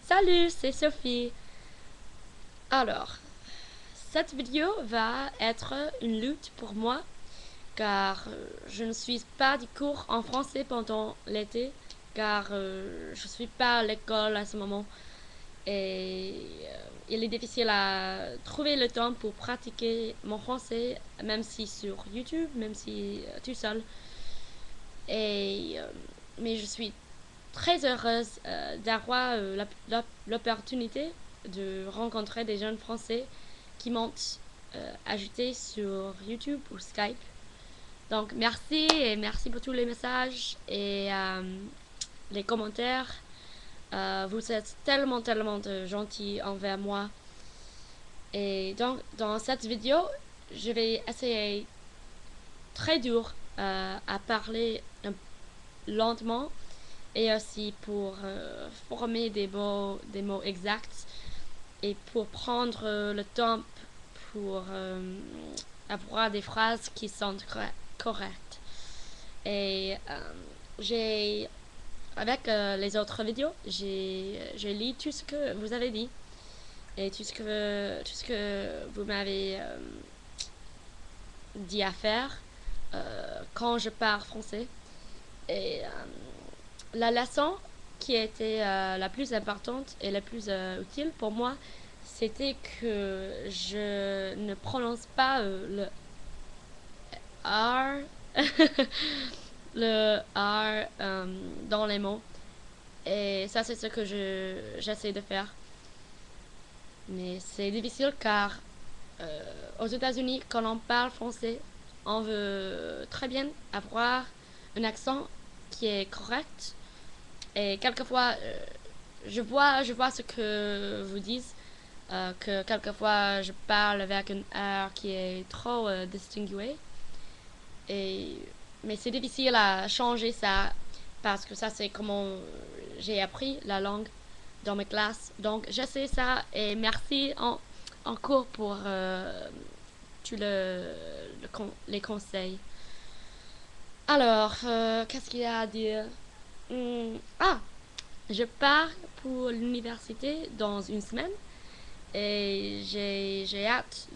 Salut, c'est Sophie. Alors, cette vidéo va être une lutte pour moi car je ne suis pas du cours en français pendant l'été car je suis pas à l'école à ce moment et il est difficile à trouver le temps pour pratiquer mon français même si sur YouTube, même si tout seul. Et mais je suis très heureuse d'avoir l'opportunité de rencontrer des jeunes Français qui m'ont ajouté sur YouTube ou Skype. Donc merci et merci pour tous les messages et les commentaires. Vous êtes tellement gentils envers moi. Et donc dans cette vidéo, je vais essayer très dur à parler lentement et aussi pour former des mots exacts et pour prendre le temps pour avoir des phrases qui sont correctes. Et j'ai, avec les autres vidéos, j'ai lu tout ce que vous avez dit et tout ce que vous m'avez dit à faire quand je parle français. Et la leçon qui était la plus importante et la plus utile pour moi, c'était que je ne prononce pas le R, le R dans les mots. Et ça, c'est ce que j'essaie de faire. Mais c'est difficile car aux États-Unis, quand on parle français, on veut très bien avoir un accent qui est correct. Et quelquefois, je vois ce que vous dites, que quelquefois je parle avec un R qui est trop distingué. Et, mais c'est difficile à changer ça parce que ça c'est comment j'ai appris la langue dans mes classes. Donc j'essaie ça et merci en cours pour tous les conseils. Alors, qu'est-ce qu'il y a à dire? Ah, je pars pour l'université dans une semaine et j'ai hâte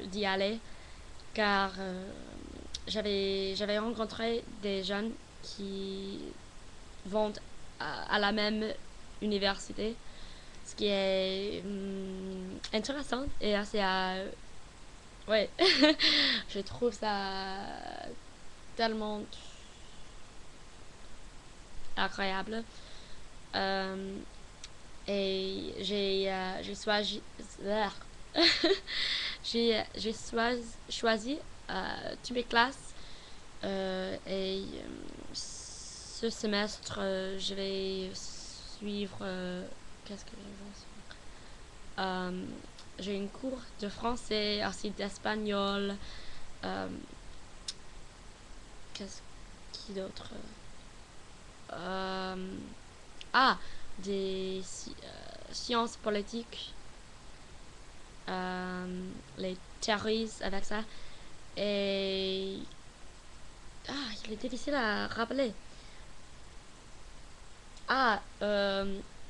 d'y aller car j'avais rencontré des jeunes qui vont à la même université, ce qui est intéressant et assez ouais, je trouve ça tellement agréable. Euh, et j'ai choisi choisi toutes mes classes et ce semestre je vais suivre qu'est-ce que je vais suivre j'ai une cours de français aussi d'espagnol euh, qu'est-ce qui d'autre euh, ah des sciences politiques les théories avec ça et il est difficile à rappeler. Ah,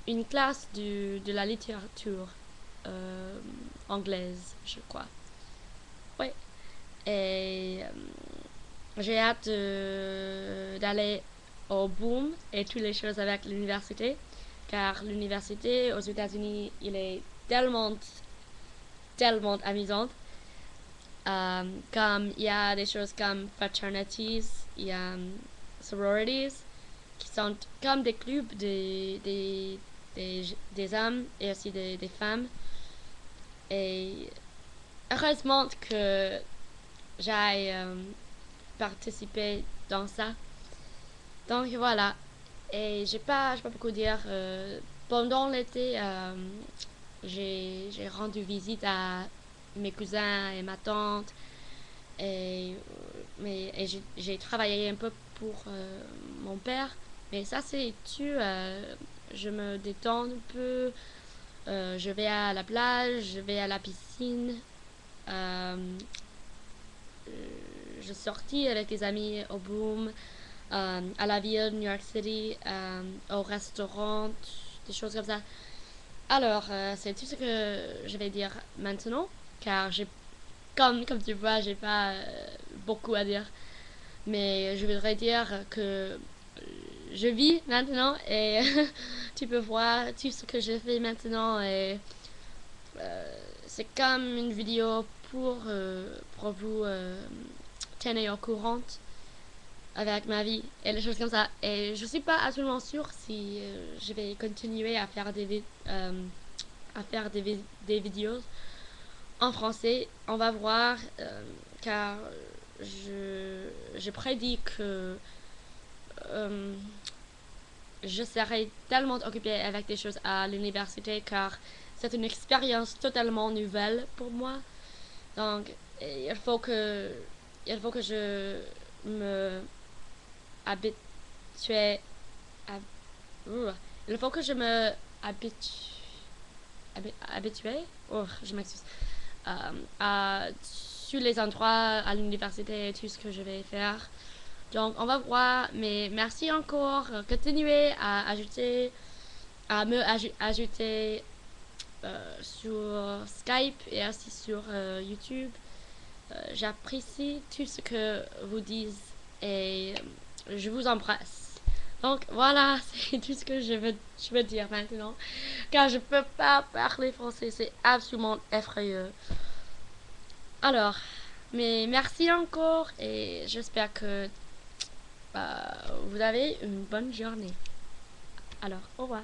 une classe de la littérature euh, anglaise, je crois. Oui. Et j'ai hâte d'aller au boom et toutes les choses avec l'université, car l'université aux États-Unis, il est tellement amusante. Comme il y a des choses comme fraternities, il y a sororities, qui sont comme des clubs des hommes et aussi des femmes. Et heureusement que j'ai participé dans ça. Donc voilà. Et j'ai pas beaucoup dire. Pendant l'été, j'ai rendu visite à mes cousins et ma tante. Et j'ai travaillé un peu pour mon père. Mais ça, c'est tout. Je me détends un peu. Je vais à la plage, je vais à la piscine. Euh, je sortis avec des amis au Boom, à la ville de New York City, au restaurant. des choses comme ça. Alors, c'est tout ce que je vais dire maintenant, car comme tu vois, j'ai pas beaucoup à dire. Mais je voudrais dire que je vis maintenant et tu peux voir tout ce que je fais maintenant et c'est comme une vidéo pour vous tenir au courant avec ma vie et les choses comme ça. Et je suis pas absolument sûre si je vais continuer à faire des vidéos en français. On va voir car je prédis que euh, je serai tellement occupée avec des choses à l'université car c'est une expérience totalement nouvelle pour moi. Donc, il faut que, il faut que je me habitue à, il faut que je me habitue, oh, je m'excuse, à tous les endroits à l'université et tout ce que je vais faire. Donc, on va voir, mais merci encore. Continuez à ajouter sur Skype et aussi sur YouTube. J'apprécie tout ce que vous dites et je vous embrasse. Donc voilà, c'est tout ce que je veux dire maintenant. Car je peux pas parler français, c'est absolument effrayant. Alors, mais merci encore et j'espère que vous avez une bonne journée. Alors, au revoir.